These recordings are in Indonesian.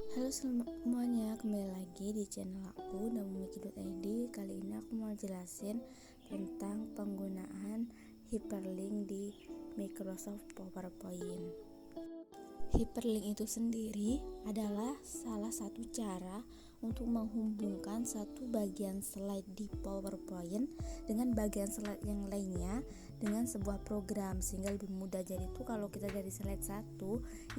Halo semuanya, kembali lagi di channel aku namumiki.id. Kali ini aku mau jelasin tentang penggunaan hyperlink di Microsoft PowerPoint. Hyperlink itu sendiri adalah salah satu cara untuk menghubungkan satu bagian slide di PowerPoint dengan bagian slide yang lainnya dengan sebuah program, sehingga lebih mudah. Jadi itu kalau kita dari slide 1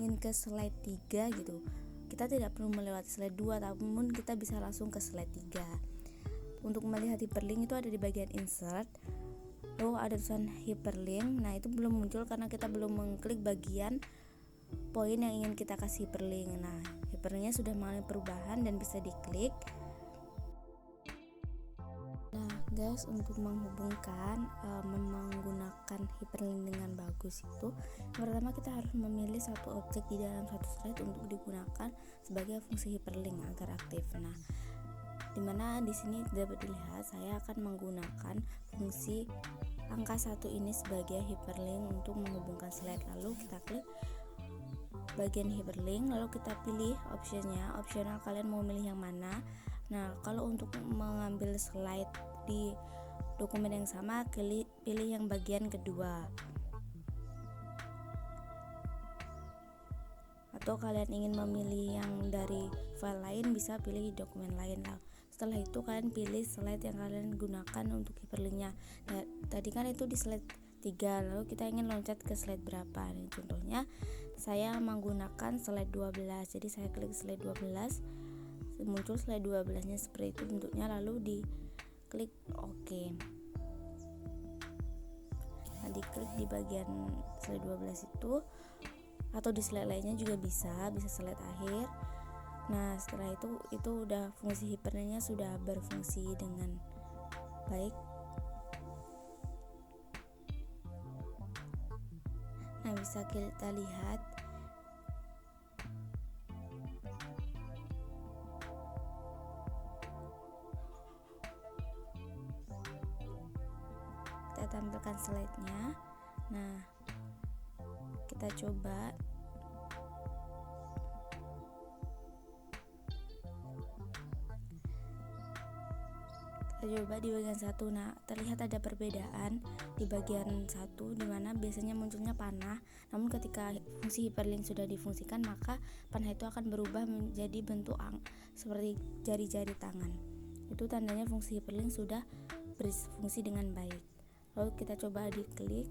ingin ke slide 3 gitu, kita tidak perlu melewati slide 2, namun kita bisa langsung ke slide 3. Untuk melihat hyperlink itu ada di bagian insert, lalu ada tulisan hyperlink. Nah, itu belum muncul karena kita belum mengklik bagian poin yang ingin kita kasih hyperlink. Nah, hyperlinknya sudah mengalami perubahan dan bisa diklik. Nah guys, untuk menghubungkan menggunakan hyperlink dengan bagus itu, pertama kita harus memilih satu objek di dalam satu slide untuk digunakan sebagai fungsi hyperlink agar aktif. Nah, dimana di sini dapat dilihat saya akan menggunakan fungsi angka 1 ini sebagai hyperlink untuk menghubungkan slide. Lalu kita klik bagian hyperlink, lalu kita pilih optionnya, opsional kalian mau milih yang mana. Nah, kalau untuk mengambil slide di dokumen yang sama, pilih yang bagian kedua. Atau kalian ingin memilih yang dari file lain, bisa pilih dokumen lain lah. Setelah itu kalian pilih slide yang kalian gunakan untuk hyperlinknya. Nah, tadi kan itu di slide 3, lalu kita ingin loncat ke slide berapa. Ini contohnya saya menggunakan slide 12. Jadi saya klik slide 12, muncul slide 12 nya seperti itu bentuknya, lalu diklik OK. Nah, diklik di bagian slide 12 itu, atau di slide lainnya juga bisa slide akhir. Nah, setelah itu udah fungsi hyperlinknya sudah berfungsi dengan baik. Nah, bisa kita lihat kita tampilkan slide-nya. Nah, kita coba di bagian 1. Nah, terlihat ada perbedaan di bagian 1, dimana biasanya munculnya panah, namun ketika fungsi hyperlink sudah difungsikan, maka panah itu akan berubah menjadi bentuk seperti jari-jari tangan. Itu tandanya fungsi hyperlink sudah berfungsi dengan baik. Lalu kita coba diklik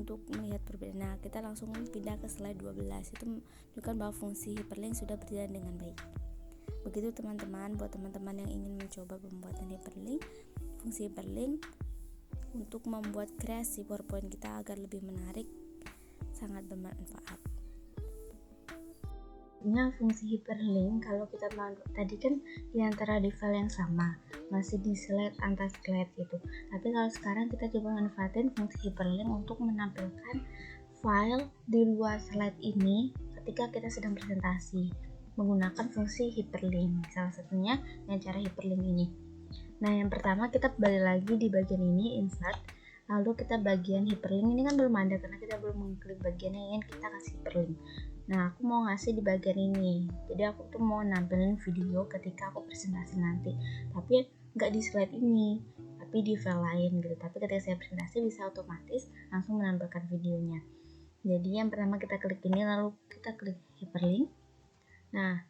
untuk melihat perbedaan. Nah, kita langsung pindah ke slide 12. Itu menunjukkan bahwa fungsi hyperlink sudah berjalan dengan baik. Begitu teman-teman, buat teman-teman yang ingin mencoba pembuatan hyperlink, fungsi hyperlink untuk membuat kreasi PowerPoint kita agar lebih menarik, sangat bermanfaat. Nah, fungsi hyperlink kalau kita tadi kan di antara di file yang sama, masih di slide antar slide gitu. Tapi kalau sekarang kita coba manfaatin fungsi hyperlink untuk menampilkan file di luar slide ini ketika kita sedang presentasi menggunakan fungsi hyperlink. Salah satunya dengan cara hyperlink ini. Nah, yang pertama kita balik lagi di bagian ini, insert. Lalu kita bagian hyperlink ini kan belum ada karena kita belum mengklik bagian yang ingin kita kasih hyperlink. Nah, aku mau ngasih di bagian ini. Jadi aku tuh mau nampilin video ketika aku presentasi nanti. Tapi nggak di slide ini, tapi di file lain gitu. Tapi ketika saya presentasi bisa otomatis langsung menampilkan videonya. Jadi yang pertama kita klik ini, lalu kita klik hyperlink. Nah,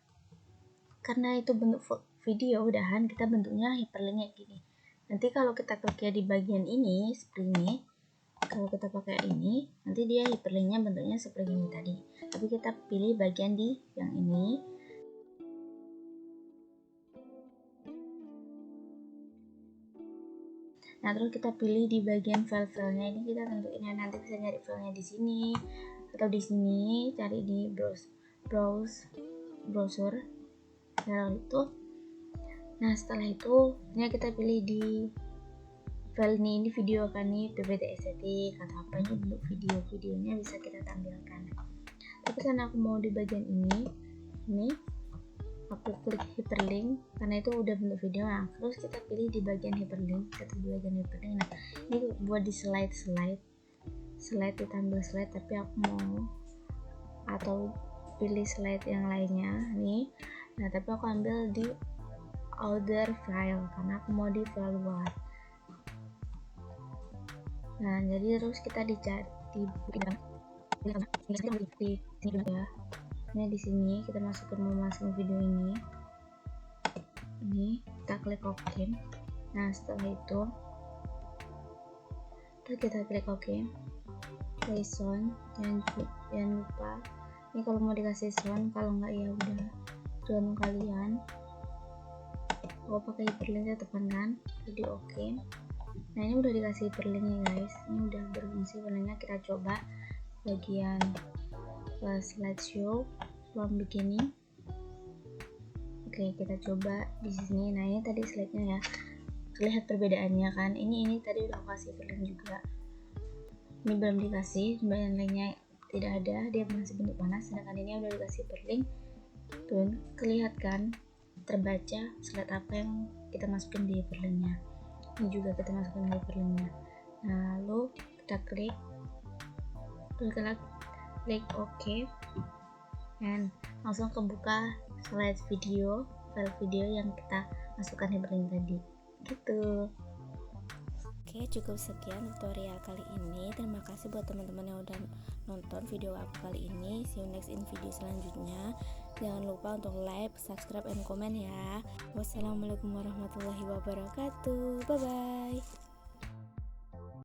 karena itu bentuk video udahan, kita bentuknya hyperlinknya gini. Nanti kalau kita kliknya di bagian ini seperti ini, kalau kita pakai ini, nanti dia hyperlinknya bentuknya seperti ini tadi. Tapi kita pilih bagian di yang ini. Nah, terus kita pilih di bagian file-filenya ini, kita tentuin ya, nanti bisa nyari filenya di sini atau di sini, cari di browser file itu. Nah, setelah itu kita pilih di file ini video kan nih, PPT estetik atau apa, ini bentuk videonya bisa kita tampilkan. Tapi karena aku mau di bagian ini aku klik hyperlink karena itu udah bentuk video. Nah, terus kita pilih di bagian hyperlink, nah ini buat di slide ditampil slide, tapi aku mau atau pilih slide yang lainnya nih. Nah, tapi aku ambil di other file karena aku mau di file luar. Nah, jadi terus kita dicari di sini ya. Ini di sini kita mau masukin video ini. Ini kita klik OK. Nah, setelah itu kita klik OK. Play sound, jangan lupa. Ini kalau mau dikasih sound, kalau nggak ya udah tergantung kalian. Kalau pakai hyperlink tekan kan, jadi oke. Nah, ini udah dikasih hyperlinknya guys, ini udah berfungsi hyperlinknya. Kita coba bagian slideshow from beginning. Oke, kita coba di sini. Nah, ini tadi slide-nya ya, lihat perbedaannya kan. Ini tadi udah aku kasih hyperlink juga, ini belum dikasih, bagian lainnya tidak ada, dia masih bentuk panas. Sedangkan ini udah dikasih hyperlink tuh, kelihatan terbaca slide apa yang kita masukin di hyperlinknya. Ini juga kita masukin di hyperlinknya. Nah, lalu kita klik OK, dan langsung kebuka slide video, file video yang kita masukkan hyperlink tadi gitu. Oke, cukup sekian tutorial kali ini. Terima kasih buat teman-teman yang udah nonton video aku kali ini. See you next in video selanjutnya. Jangan lupa untuk like, subscribe, and komen ya. Wassalamualaikum warahmatullahi wabarakatuh. Bye bye.